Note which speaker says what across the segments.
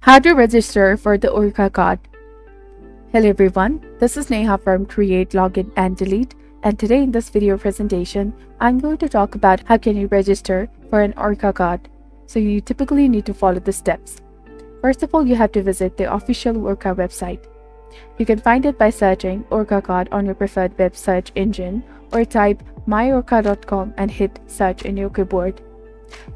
Speaker 1: How to register for the Orca Card. Hello everyone, this is Neha from Create, Login and Delete, and today in this video presentation, I'm going to talk about how can you register for an Orca Card. So you typically need to follow the steps. First of all, you have to visit the official Orca website. You can find it by searching Orca Card on your preferred web search engine or type myorca.com and hit search in your keyboard.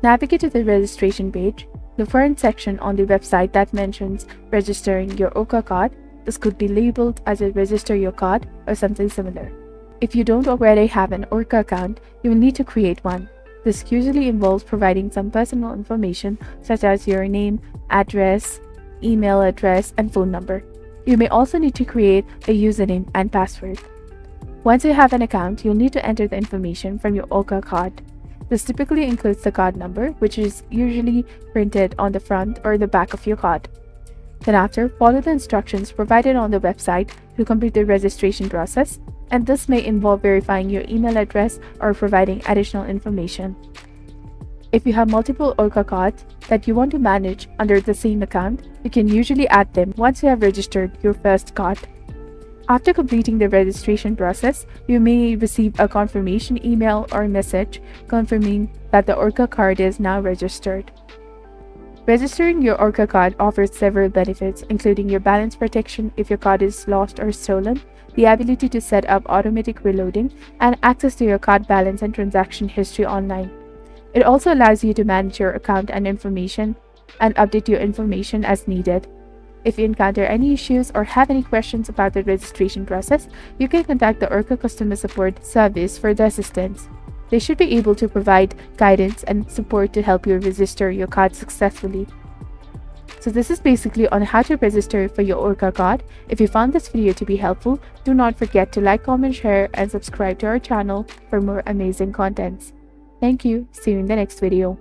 Speaker 1: Navigate to the registration page. Look for a section on the website that mentions registering your Orca card. This could be labeled as a register your card or something similar. If you don't already have an Orca account, you will need to create one. This usually involves providing some personal information such as your name, address, email address, and phone number. You may also need to create a username and password. Once you have an account, you'll need to enter the information from your Orca card. This typically includes the card number, which is usually printed on the front or the back of your card. Then after, follow the instructions provided on the website to complete the registration process, and this may involve verifying your email address or providing additional information. If you have multiple Orca cards that you want to manage under the same account, you can usually add them once you have registered your first card. After completing the registration process, you may receive a confirmation email or message confirming that the Orca card is now registered. Registering your Orca card offers several benefits, including your balance protection if your card is lost or stolen, the ability to set up automatic reloading, and access to your card balance and transaction history online. It also allows you to manage your account and information and update your information as needed. If you encounter any issues or have any questions about the registration process, you can contact the Orca Customer Support Service for the assistance. They should be able to provide guidance and support to help you register your card successfully. So this is basically on how to register for your Orca card. If you found this video to be helpful, do not forget to like, comment, share, and subscribe to our channel for more amazing contents. Thank you. See you in the next video.